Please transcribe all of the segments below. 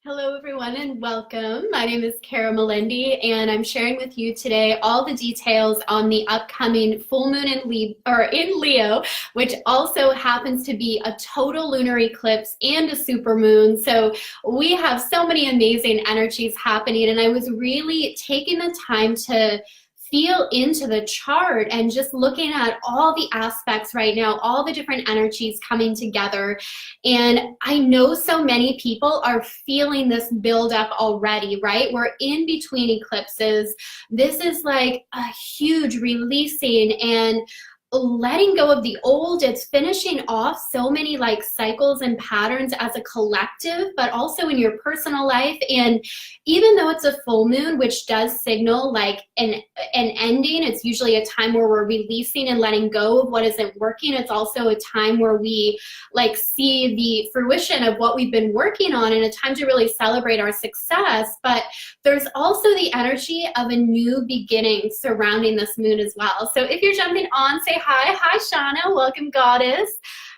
Hello, everyone, and welcome. My name is Kara Melendi, and I'm sharing with you today all the details on the upcoming full moon in Leo, which also happens to be a total lunar eclipse and a supermoon. So we have so many amazing energies happening, and I was really taking the time to feel into the chart and just looking at all the aspects right now, all the different energies coming together. And I know so many people are feeling this build up already, right? We're in between eclipses. This is like a huge releasing and letting go of the old. It's finishing off so many like cycles and patterns as a collective, but also in your personal life. And even though it's a full moon, which does signal like an ending, it's usually a time where we're releasing and letting go of what isn't working. It's also a time where we like see the fruition of what we've been working on, and a time to really celebrate our success. But there's also the energy of a new beginning surrounding this moon as well. So if you're jumping on, say hi. Hi, Shauna. Welcome, Goddess.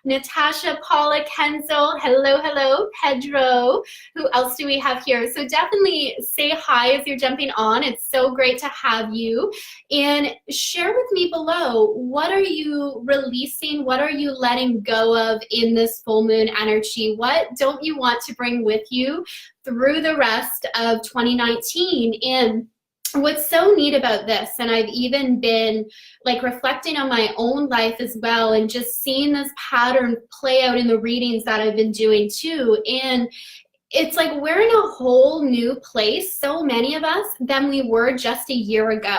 Natasha, Paula, Kenzel. Hello, hello. Pedro. Who else do we have here? So definitely say hi as you're jumping on. It's so great to have you. And share with me below, what are you releasing? What are you letting go of in this full moon energy? What don't you want to bring with you through the rest of 2019? And what's so neat about this, and I've even been like reflecting on my own life as well, and just seeing this pattern play out in the readings that I've been doing too. And it's like we're in a whole new place, so many of us, than we were just a year ago.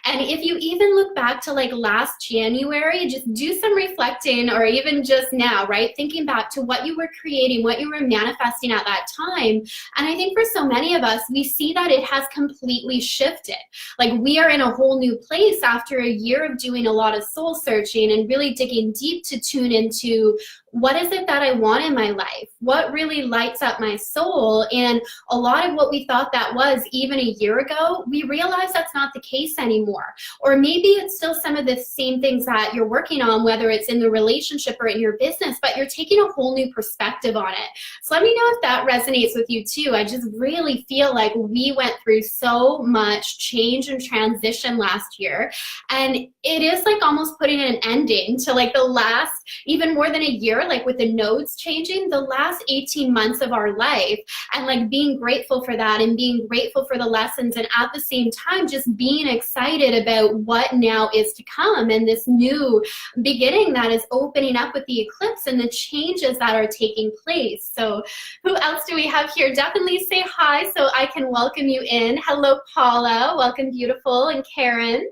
And if you even look back to like last January, just do some reflecting, or even just now, right? Thinking back to what you were creating, what you were manifesting at that time. And I think for so many of us, we see that it has completely shifted. Like we are in a whole new place after a year of doing a lot of soul searching and really digging deep to tune into what is it that I want in my life? What really lights up my soul? And a lot of what we thought that was even a year ago, we realize that's not the case anymore. Or maybe it's still some of the same things that you're working on, whether it's in the relationship or in your business, but you're taking a whole new perspective on it. So let me know if that resonates with you too. I just really feel like we went through so much change and transition last year. And it is like almost putting an ending to like the last, even more than a year, like with the nodes changing, the last 18 months of our life, and like being grateful for that and being grateful for the lessons, and at the same time just being excited about what now is to come and this new beginning that is opening up with the eclipse and the changes that are taking place. So who else do we have here? Definitely say hi so I can welcome you in. Hello, Paula. Welcome, beautiful. And Karen.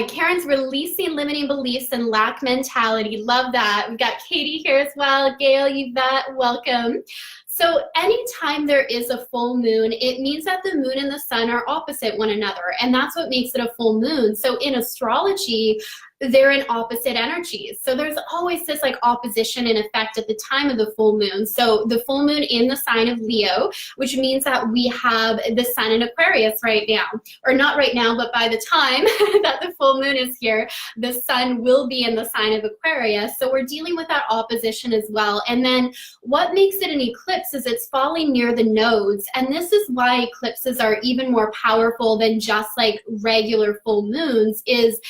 Karen's releasing limiting beliefs and lack mentality. Love that. We've got Katie here as well. Gail, Yvette, welcome. So anytime there is a full moon, it means that the moon and the sun are opposite one another, and that's what makes it a full moon. So in astrology, they're in opposite energies. So there's always this like opposition in effect at the time of the full moon. So the full moon in the sign of Leo, which means that we have the sun in Aquarius right now, or not right now, but by the time that the full moon is here, the sun will be in the sign of Aquarius. So we're dealing with that opposition as well. And then what makes it an eclipse is it's falling near the nodes. And this is why eclipses are even more powerful than just like regular full moons. Is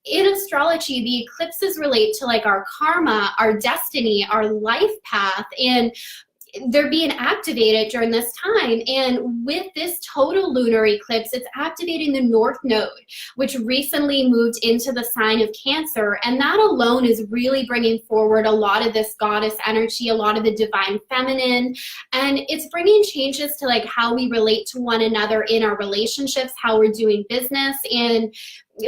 in astrology, the eclipses relate to like our karma, our destiny, our life path, and they're being activated during this time. And with this total lunar eclipse, it's activating the North Node, which recently moved into the sign of Cancer. And that alone is really bringing forward a lot of this goddess energy, a lot of the divine feminine. And it's bringing changes to like how we relate to one another in our relationships, how we're doing business, and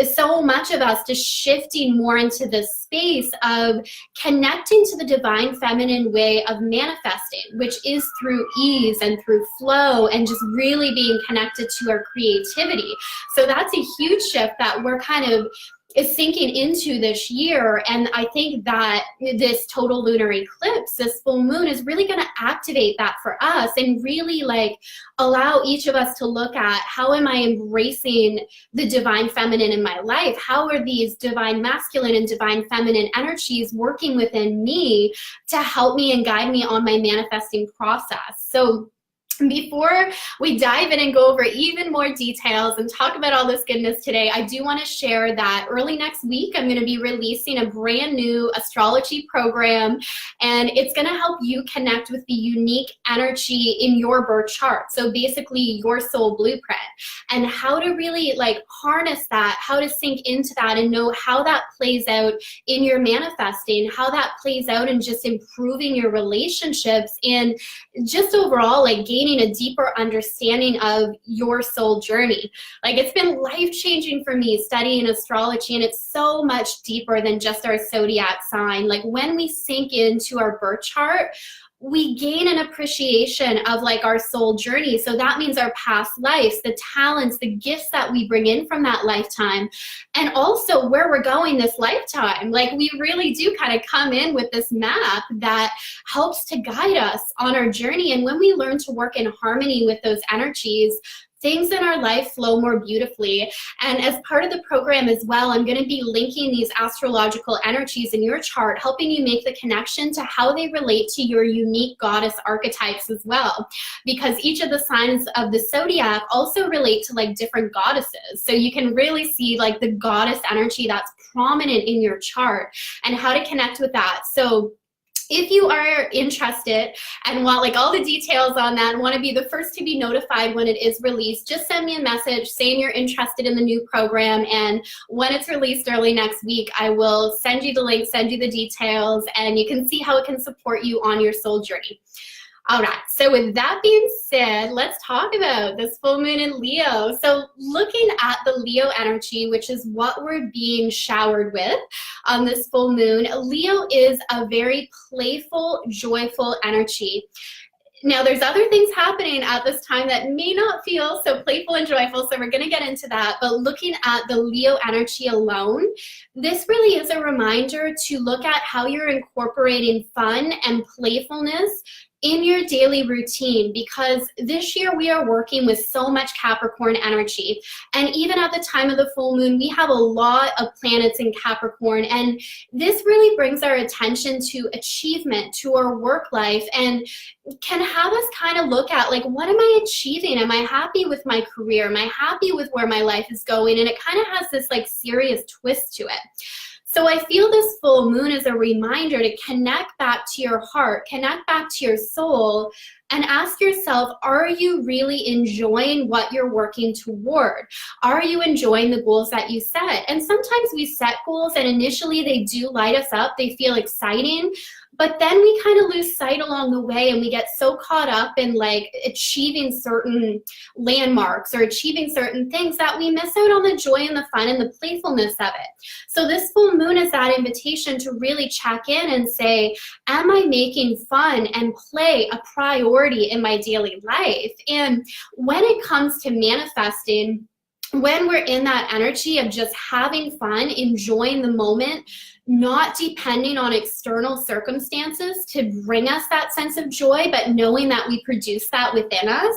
so much of us just shifting more into this space of connecting to the divine feminine way of manifesting, which is through ease and through flow and just really being connected to our creativity. So that's a huge shift that we're kind of is sinking into this year. And I think that this total lunar eclipse, this full moon, is really going to activate that for us and really like allow each of us to look at, how am I embracing the divine feminine in my life? How are these divine masculine and divine feminine energies working within me to help me and guide me on my manifesting process? So Before we dive in and go over even more details and talk about all this goodness today, I do want to share that early next week, I'm going to be releasing a brand new astrology program, and it's going to help you connect with the unique energy in your birth chart. So basically your soul blueprint, and how to really like harness that, how to sink into that and know how that plays out in your manifesting, how that plays out in just improving your relationships, and just overall like gaining a deeper understanding of your soul journey. Like, it's been life-changing for me studying astrology, and it's so much deeper than just our zodiac sign. Like, when we sink into our birth chart, we gain an appreciation of like our soul journey. So that means our past lives, the talents, the gifts that we bring in from that lifetime, and also where we're going this lifetime. Like, we really do kind of come in with this map that helps to guide us on our journey. And when we learn to work in harmony with those energies, things in our life flow more beautifully. And as part of the program as well, I'm going to be linking these astrological energies in your chart, helping you make the connection to how they relate to your unique goddess archetypes as well. Because each of the signs of the zodiac also relate to like different goddesses. So you can really see like the goddess energy that's prominent in your chart and how to connect with that. So if you are interested and want like all the details on that and want to be the first to be notified when it is released, just send me a message saying you're interested in the new program, and when it's released early next week, I will send you the link, send you the details, and you can see how it can support you on your soul journey. All right, so with that being said, let's talk about this full moon in Leo. So looking at the Leo energy, which is what we're being showered with on this full moon, Leo is a very playful, joyful energy. Now, there's other things happening at this time that may not feel so playful and joyful, so we're going to get into that. But looking at the Leo energy alone, this really is a reminder to look at how you're incorporating fun and playfulness in your daily routine, because this year we are working with so much Capricorn energy. And even at the time of the full moon, we have a lot of planets in Capricorn. And this really brings our attention to achievement, to our work life, and can have us kind of look at like, what am I achieving? Am I happy with my career? Am I happy with where my life is going? And it kind of has this like serious twist to it. So I feel this full moon is a reminder to connect back to your heart, connect back to your soul, and ask yourself, are you really enjoying what you're working toward? Are you enjoying the goals that you set? And sometimes we set goals and initially they do light us up, they feel exciting, but then we kind of lose sight along the way, and we get so caught up in like achieving certain landmarks or achieving certain things that we miss out on the joy and the fun and the playfulness of it. So this full moon is that invitation to really check in and say, am I making fun and play a priority in my daily life? And when it comes to manifesting, when we're in that energy of just having fun, enjoying the moment, not depending on external circumstances to bring us that sense of joy, but knowing that we produce that within us,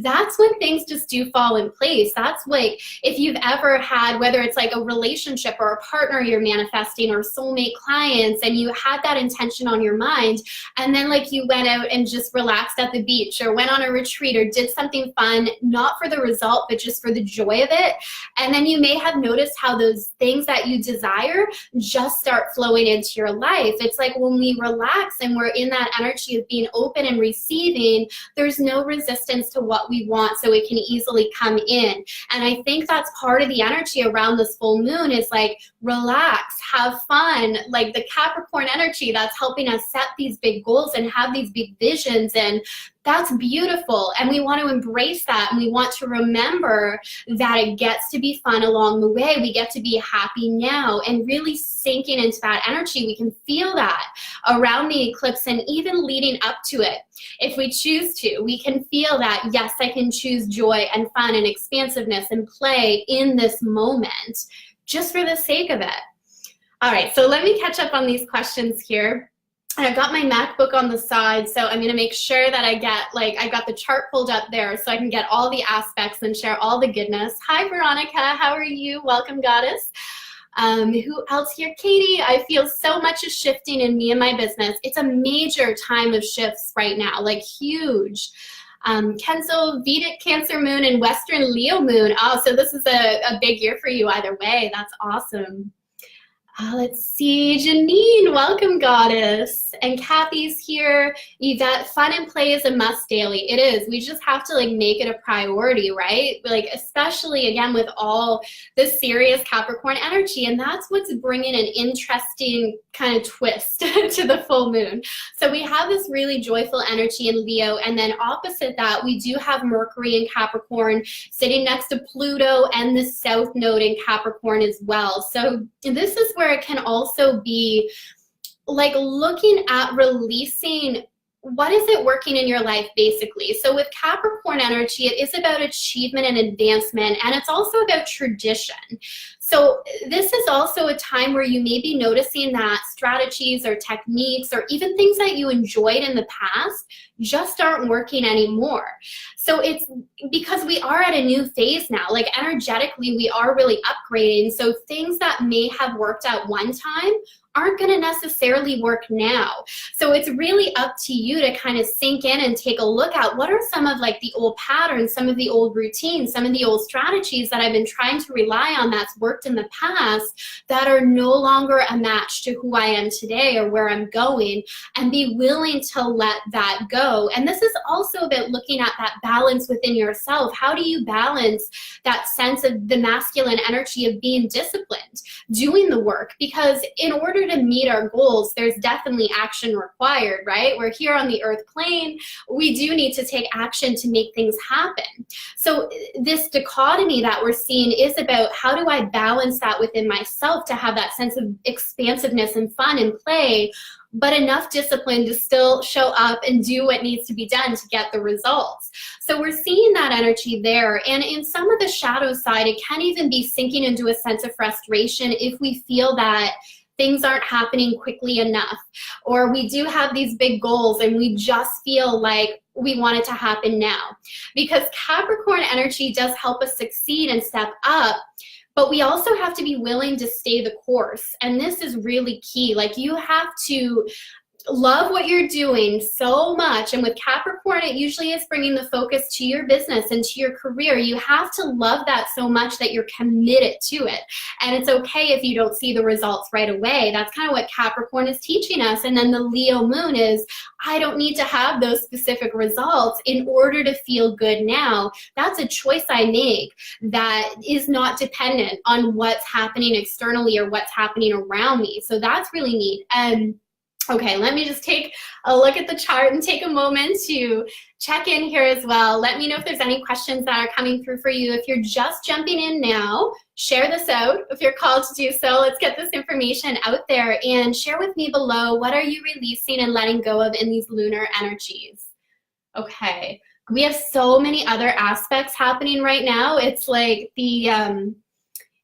that's when things just do fall in place. That's like, if you've ever had, whether it's like a relationship or a partner you're manifesting or soulmate clients, and you had that intention on your mind, and then like you went out and just relaxed at the beach or went on a retreat or did something fun, not for the result, but just for the joy of it. And then you may have noticed how those things that you desire just start flowing into your life. It's like when we relax and we're in that energy of being open and receiving, there's no resistance to what we want, so it can easily come in. And I think that's part of the energy around this full moon is like, relax, have fun, like the Capricorn energy that's helping us set these big goals and have these big visions, and that's beautiful, and we want to embrace that, and we want to remember that it gets to be fun along the way. We get to be happy now, and really sinking into that energy. We can feel that around the eclipse and even leading up to it. If we choose to, we can feel that, yes, I can choose joy and fun and expansiveness and play in this moment just for the sake of it. All right, so let me catch up on these questions here. And I've got my MacBook on the side, so I'm going to make sure that I got the chart pulled up there so I can get all the aspects and share all the goodness. Hi, Veronica. How are you? Welcome, Goddess. Who else here? Katie, I feel so much is shifting in me and my business. It's a major time of shifts right now, like huge. Kenzo, Vedic Cancer moon, and Western Leo moon. Oh, so this is a big year for you either way. That's awesome. Let's see, Janine, welcome, goddess. And Kathy's here. Yvette, fun and play is a must daily. It is. We just have to like make it a priority, right? Like, especially again with all this serious Capricorn energy, and that's what's bringing an interesting kind of twist to the full moon. So we have this really joyful energy in Leo, and then opposite that, we do have Mercury in Capricorn sitting next to Pluto and the South Node in Capricorn as well. So this is where it can also be like looking at releasing what is it working in your life basically. So with Capricorn energy, it is about achievement and advancement, and it's also about tradition. So this is also a time where you may be noticing that strategies or techniques or even things that you enjoyed in the past just aren't working anymore. So it's because we are at a new phase now, like energetically we are really upgrading. So things that may have worked out one time aren't going to necessarily work now. So it's really up to you to kind of sink in and take a look at what are some of like the old patterns, some of the old routines, some of the old strategies that I've been trying to rely on that's worked in the past that are no longer a match to who I am today or where I'm going, and be willing to let that go. And this is also about looking at that balance within yourself. How do you balance that sense of the masculine energy of being disciplined, doing the work? Because in order to meet our goals, there's definitely action required, right? We're here on the earth plane. We do need to take action to make things happen. So this dichotomy that we're seeing is about how do I balance that within myself to have that sense of expansiveness and fun and play, but enough discipline to still show up and do what needs to be done to get the results. So we're seeing that energy there. And in some of the shadow side, it can even be sinking into a sense of frustration if we feel that things aren't happening quickly enough, or we do have these big goals and we just feel like we want it to happen now. Because Capricorn energy does help us succeed and step up, but we also have to be willing to stay the course. And this is really key. Like, you have to love what you're doing so much. And with Capricorn, it usually is bringing the focus to your business and to your career. You have to love that so much that you're committed to it. And it's okay if you don't see the results right away. That's kind of what Capricorn is teaching us. And then the Leo moon is, I don't need to have those specific results in order to feel good now. That's a choice I make that is not dependent on what's happening externally or what's happening around me. So that's really neat. And okay, let me just take a look at the chart and take a moment to check in here as well. Let me know if there's any questions that are coming through for you. If you're just jumping in now, share this out if you're called to do so. Let's get this information out there and share with me below, what are you releasing and letting go of in these lunar energies? Okay, we have so many other aspects happening right now. It's like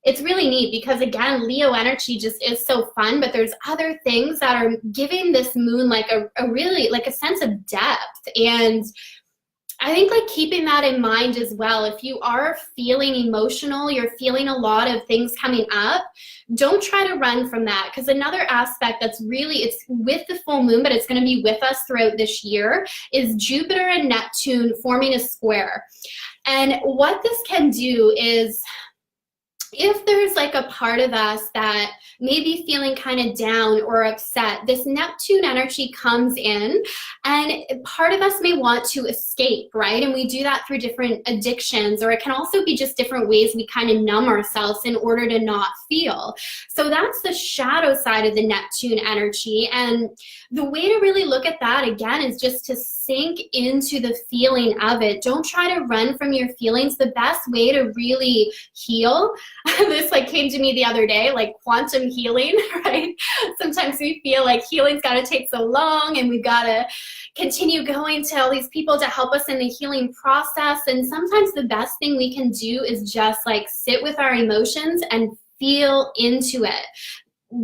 it's really neat because, again, Leo energy just is so fun, but there's other things that are giving this moon like a really, like a sense of depth. And I think like keeping that in mind as well. If you are feeling emotional, you're feeling a lot of things coming up, don't try to run from that. Because another aspect that's really, it's with the full moon, but it's going to be with us throughout this year, is Jupiter and Neptune forming a square. And what this can do is, if there's like a part of us that may be feeling kind of down or upset, this Neptune energy comes in, and part of us may want to escape, right? And we do that through different addictions, or it can also be just different ways we kind of numb ourselves in order to not feel. So that's the shadow side of the Neptune energy. And the way to really look at that, again, is just to sink into the feeling of it. Don't try to run from your feelings. The best way to really heal, this like came to me the other day, like quantum healing, right? Sometimes we feel like healing's got to take so long and we've got to continue going to all these people to help us in the healing process. And sometimes the best thing we can do is just like sit with our emotions and feel into it.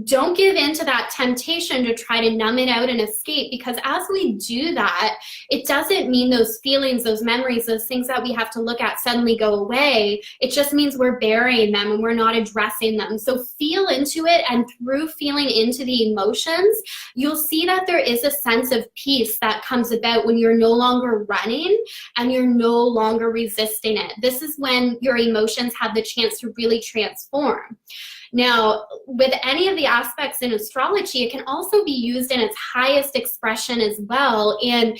don't give in to that temptation to try to numb it out and escape, because as we do that, it doesn't mean those feelings, those memories, those things that we have to look at suddenly go away. It just means we're burying them and we're not addressing them. So feel into it, and through feeling into the emotions, you'll see that there is a sense of peace that comes about when you're no longer running and you're no longer resisting it. This is when your emotions have the chance to really transform. Now, with any of the aspects in astrology, it can also be used in its highest expression as well. And in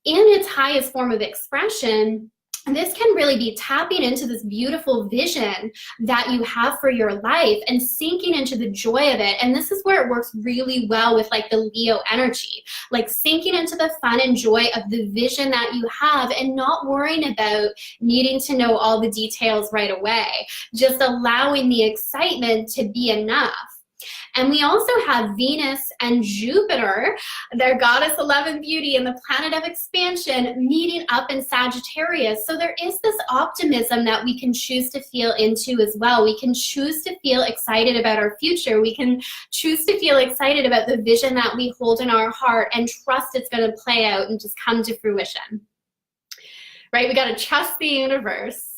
its highest form of expression, this can really be tapping into this beautiful vision that you have for your life and sinking into the joy of it. And this is where it works really well with like the Leo energy, like sinking into the fun and joy of the vision that you have and not worrying about needing to know all the details right away, just allowing the excitement to be enough. And we also have Venus and Jupiter, their goddess 11 beauty and the planet of expansion, meeting up in Sagittarius. So there is this optimism that we can choose to feel into as well. We can choose to feel excited about our future. We can choose to feel excited about the vision that we hold in our heart and trust it's going to play out and just come to fruition. Right? We got to trust the universe.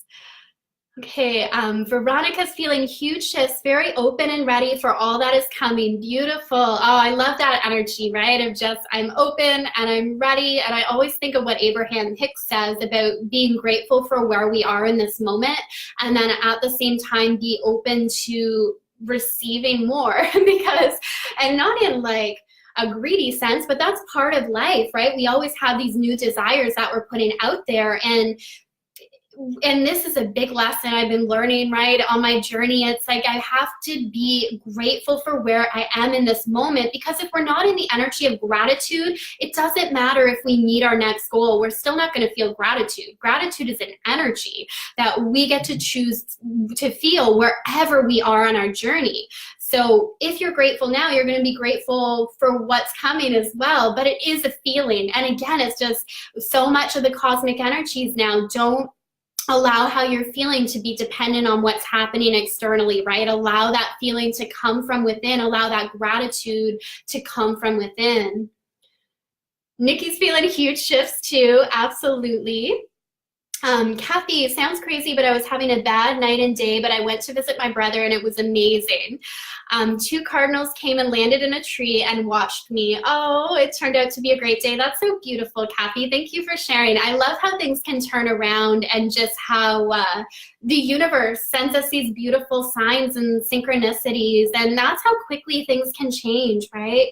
Okay, Veronica's feeling huge shifts, very open and ready for all that is coming. Beautiful. Oh, I love that energy, right? Of just, I'm open and I'm ready. And I always think of what Abraham Hicks says about being grateful for where we are in this moment. And then at the same time, be open to receiving more because, and not in like a greedy sense, but that's part of life, right? We always have these new desires that we're putting out there, and this is a big lesson I've been learning, right, on my journey. It's like I have to be grateful for where I am in this moment, because if we're not in the energy of gratitude, it doesn't matter if we meet our next goal. We're still not going to feel gratitude. Gratitude is an energy that we get to choose to feel wherever we are on our journey. So if you're grateful now, you're going to be grateful for what's coming as well. But it is a feeling. And again, it's just so much of the cosmic energies now. Don't allow how you're feeling to be dependent on what's happening externally, right? Allow that feeling to come from within. Allow that gratitude to come from within. Nikki's feeling huge shifts too, absolutely. Kathy, sounds crazy, but I was having a bad night and day, but I went to visit my brother and it was amazing. 2 cardinals came and landed in a tree and watched me. Oh, it turned out to be a great day. That's so beautiful, Kathy. Thank you for sharing. I love how things can turn around and just how the universe sends us these beautiful signs and synchronicities, and that's how quickly things can change, right?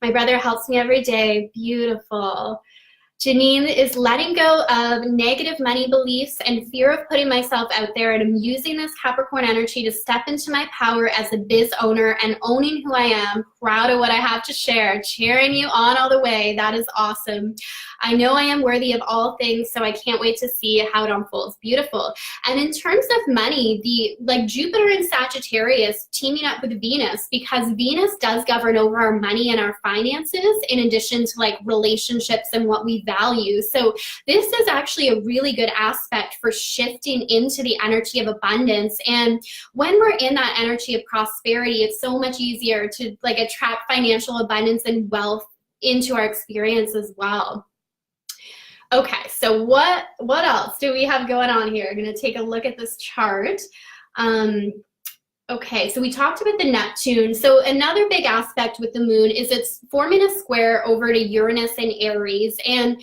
My brother helps me every day. Beautiful. Janine is letting go of negative money beliefs and fear of putting myself out there, and I'm using this Capricorn energy to step into my power as a biz owner and owning who I am, proud of what I have to share, cheering you on all the way. That is awesome. I know I am worthy of all things, so I can't wait to see how it unfolds. Beautiful. And in terms of money, like Jupiter and Sagittarius teaming up with Venus, because Venus does govern over our money and our finances in addition to like relationships and what we value. So this is actually a really good aspect for shifting into the energy of abundance. And when we're in that energy of prosperity, it's so much easier to like attract financial abundance and wealth into our experience as well. Okay, so what else do we have going on here? I'm going to take a look at this chart. Okay, so we talked about the Neptune. So another big aspect with the moon is it's forming a square over to Uranus and Aries. And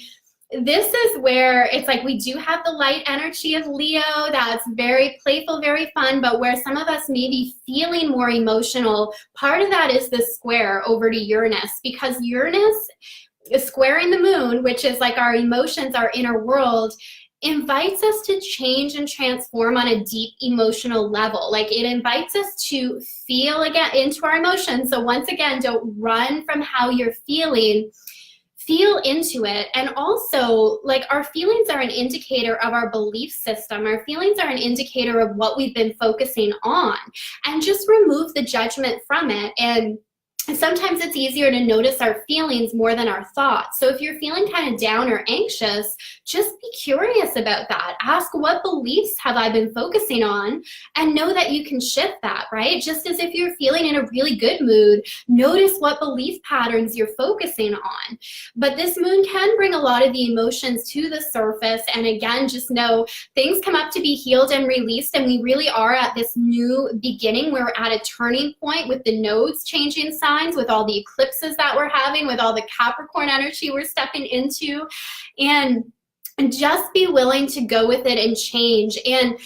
this is where it's like we do have the light energy of Leo that's very playful, very fun, but where some of us may be feeling more emotional. Part of that is the square over to Uranus, because Uranus is squaring the moon, which is like our emotions, our inner world, invites us to change and transform on a deep emotional level. Like it invites us to feel again into our emotions. So once again, don't run from how you're feeling. Feel into it. And also, like, our feelings are an indicator of our belief system. Our feelings are an indicator of what we've been focusing on. And just remove the judgment from it. And sometimes it's easier to notice our feelings more than our thoughts. So if you're feeling kind of down or anxious, just be curious about that. Ask, what beliefs have I been focusing on? And know that you can shift that, right? Just as if you're feeling in a really good mood, notice what belief patterns you're focusing on. But this moon can bring a lot of the emotions to the surface. And again, just know things come up to be healed and released. And we really are at this new beginning. We're at a turning point with the nodes changing signs, with all the eclipses that we're having, with all the Capricorn energy we're stepping into, and just be willing to go with it and change. And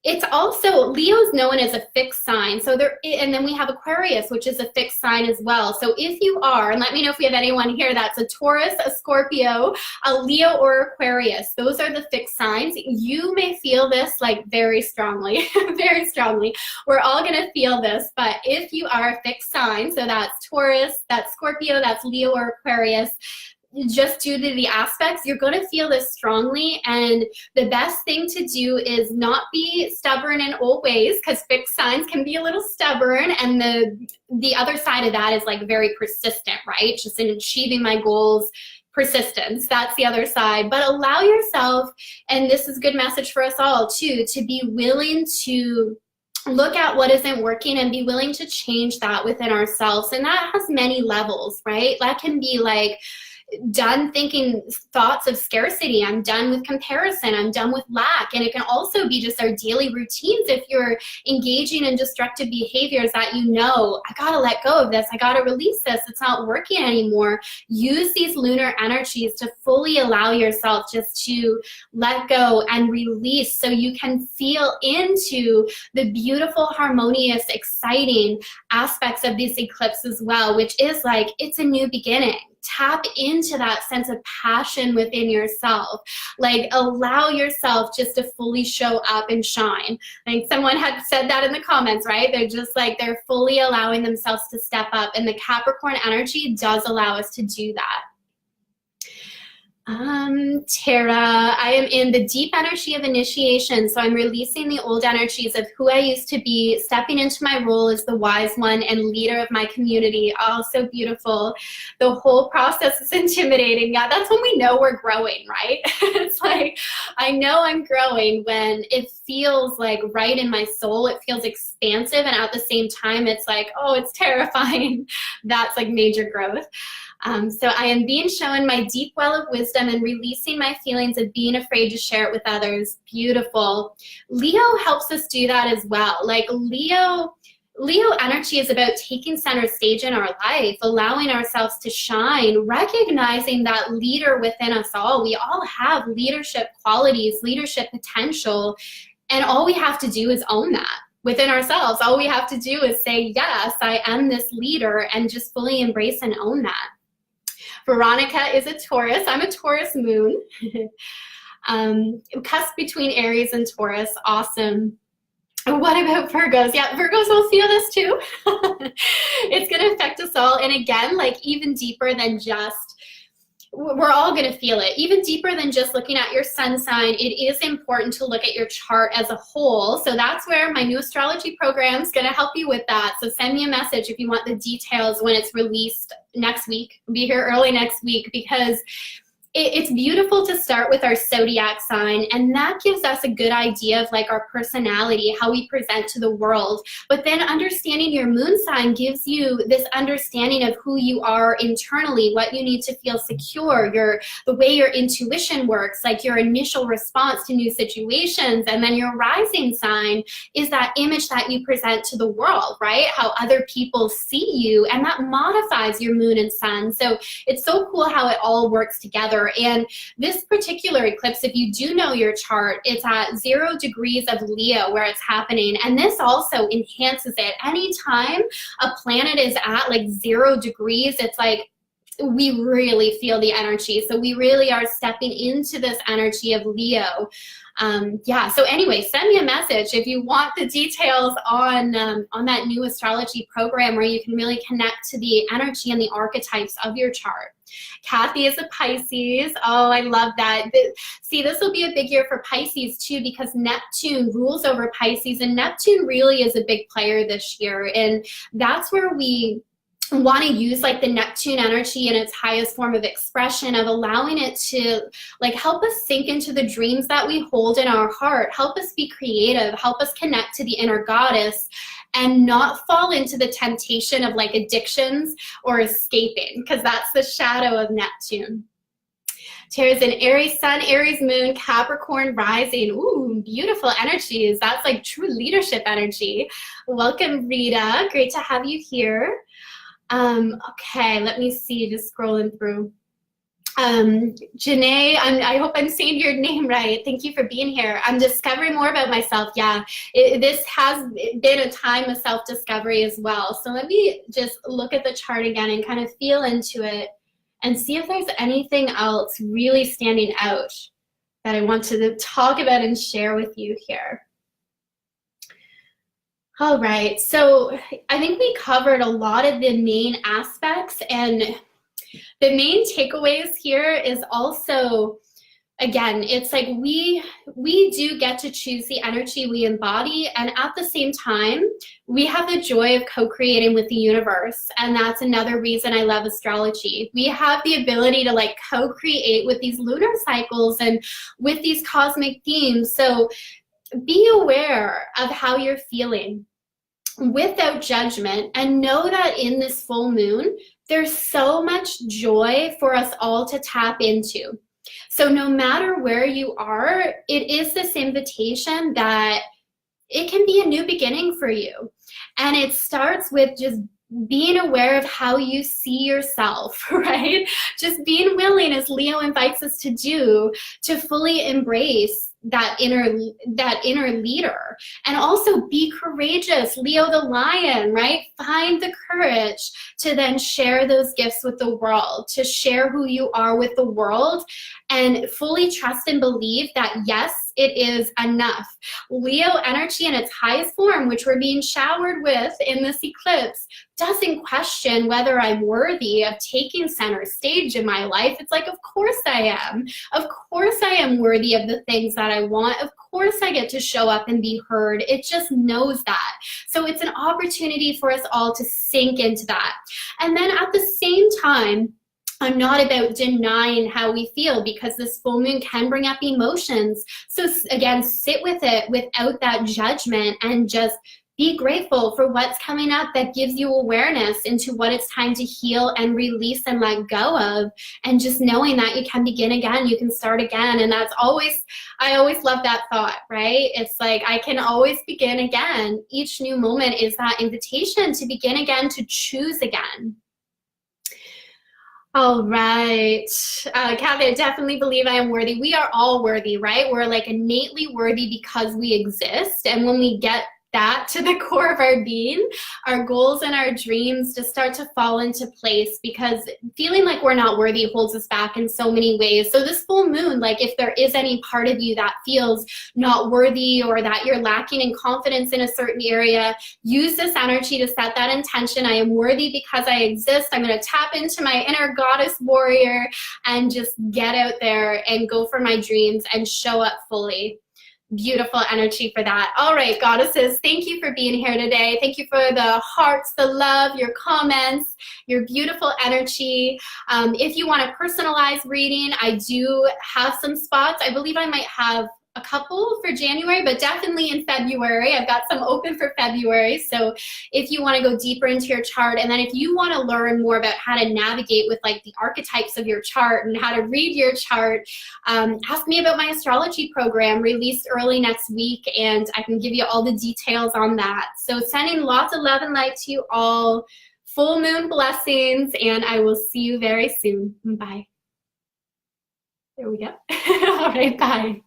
it's also, Leo's known as a fixed sign. So there, and then we have Aquarius, which is a fixed sign as well. So if you are, and let me know if we have anyone here that's a Taurus, a Scorpio, a Leo, or Aquarius, those are the fixed signs. You may feel this like very strongly, very strongly. We're all gonna feel this, but if you are a fixed sign, so that's Taurus, that's Scorpio, that's Leo or Aquarius, just due to the aspects, you're going to feel this strongly. And the best thing to do is not be stubborn in old ways, because fixed signs can be a little stubborn. And the other side of that is like very persistent, right? Just in achieving my goals, persistence, that's the other side. But allow yourself, and this is a good message for us all too, to be willing to look at what isn't working and be willing to change that within ourselves. And that has many levels, right? That can be like, done thinking thoughts of scarcity. I'm done with comparison. I'm done with lack. And it can also be just our daily routines. If you're engaging in destructive behaviors that you know, I gotta let go of this. I gotta release this. It's not working anymore. Use these lunar energies to fully allow yourself just to let go and release, so you can feel into the beautiful, harmonious, exciting aspects of this eclipse as well, which is like, it's a new beginning. Tap into that sense of passion within yourself. Like, allow yourself just to fully show up and shine. I think someone had said that in the comments, right? They're just like, they're fully allowing themselves to step up. And the Capricorn energy does allow us to do that. Tara, I am in the deep energy of initiation, so I'm releasing the old energies of who I used to be, stepping into my role as the wise one and leader of my community. Oh, so beautiful. The whole process is intimidating. Yeah, that's when we know we're growing, right? It's like, I know I'm growing when it feels like right in my soul. It feels expansive, and at the same time, it's like, oh, it's terrifying. That's like major growth. So I am being shown my deep well of wisdom and releasing my feelings of being afraid to share it with others. Beautiful. Leo helps us do that as well. Like Leo energy is about taking center stage in our life, allowing ourselves to shine, recognizing that leader within us all. We all have leadership qualities, leadership potential, and all we have to do is own that within ourselves. All we have to do is say, yes, I am this leader, and just fully embrace and own that. Veronica is a Taurus. I'm a Taurus moon. Cusp between Aries and Taurus. Awesome. What about Virgos? Yeah, Virgos will feel this too. It's going to affect us all. And again, like even deeper than just, we're all going to feel it. Even deeper than just looking at your sun sign, it is important to look at your chart as a whole. So that's where my new astrology program is going to help you with that. So send me a message if you want the details when it's released next week. I'll be here early next week, because it's beautiful to start with our zodiac sign, and that gives us a good idea of like our personality, how we present to the world. But then understanding your moon sign gives you this understanding of who you are internally, what you need to feel secure, the way your intuition works, like your initial response to new situations. And then your rising sign is that image that you present to the world, right? How other people see you, and that modifies your moon and sun. So it's so cool how it all works together. And this particular eclipse, if you do know your chart, it's at 0 degrees of Leo where it's happening. And this also enhances it. Anytime a planet is at like 0 degrees, it's like we really feel the energy. So we really are stepping into this energy of Leo. Yeah, so anyway, send me a message if you want the details on that new astrology program where you can really connect to the energy and the archetypes of your chart. Kathy is a Pisces. Oh, I love that. See, this will be a big year for Pisces too, because Neptune rules over Pisces, and Neptune really is a big player this year. And that's where we want to use like the Neptune energy in its highest form of expression, of allowing it to like help us sink into the dreams that we hold in our heart, help us be creative, help us connect to the inner goddess, and not fall into the temptation of like addictions or escaping, because that's the shadow of Neptune. Tara's an Aries sun, Aries moon, Capricorn rising. Ooh, beautiful energies. That's like true leadership energy. Welcome, Rita. Great to have you here. Okay, let me see, just scrolling through. Janae, I hope I'm saying your name right. Thank you for being here. I'm discovering more about myself. Yeah, this has been a time of self-discovery as well. So let me just look at the chart again and kind of feel into it and see if there's anything else really standing out that I want to talk about and share with you here. All right, so I think we covered a lot of the main aspects, and the main takeaways here is also, again, it's like we do get to choose the energy we embody, and at the same time, we have the joy of co-creating with the universe, and that's another reason I love astrology. We have the ability to like co-create with these lunar cycles and with these cosmic themes. So be aware of how you're feeling without judgment, and know that in this full moon, there's so much joy for us all to tap into. So no matter where you are, it is this invitation that it can be a new beginning for you. And it starts with just being aware of how you see yourself, right? Just being willing, as Leo invites us to do, to fully embrace that inner leader, and also be courageous. Leo the lion, right? Find the courage to then share those gifts with the world, to share who you are with the world, and fully trust and believe that yes, it is enough. Leo energy in its highest form, which we're being showered with in this eclipse, doesn't question whether I'm worthy of taking center stage in my life. It's like, of course I am. Of course I am worthy of the things that I want. Of course I get to show up and be heard. It just knows that. So it's an opportunity for us all to sink into that. And then at the same time, I'm not about denying how we feel, because this full moon can bring up emotions. So again, sit with it without that judgment, and just be grateful for what's coming up that gives you awareness into what it's time to heal and release and let go of, and just knowing that you can begin again, you can start again. And that's always, I always love that thought, right? It's like, I can always begin again. Each new moment is that invitation to begin again, to choose again. All right. Kathy, I definitely believe I am worthy. We are all worthy, right? We're like innately worthy because we exist. And when we get that to the core of our being, our goals and our dreams just start to fall into place, because feeling like we're not worthy holds us back in so many ways. So this full moon, like if there is any part of you that feels not worthy, or that you're lacking in confidence in a certain area, use this energy to set that intention. I am worthy because I exist. I'm going to tap into my inner goddess warrior and just get out there and go for my dreams and show up fully. Beautiful energy for that. All right, goddesses, thank you for being here today. Thank you for the hearts, the love, your comments, your beautiful energy. If you want a personalized reading, I do have some spots. I believe I might have a couple for January, but definitely in February. I've got some open for February. So if you want to go deeper into your chart, and then if you want to learn more about how to navigate with like the archetypes of your chart and how to read your chart, ask me about my astrology program released early next week, and I can give you all the details on that. So sending lots of love and light to you all. Full moon blessings, and I will see you very soon. Bye. There we go. All right, bye.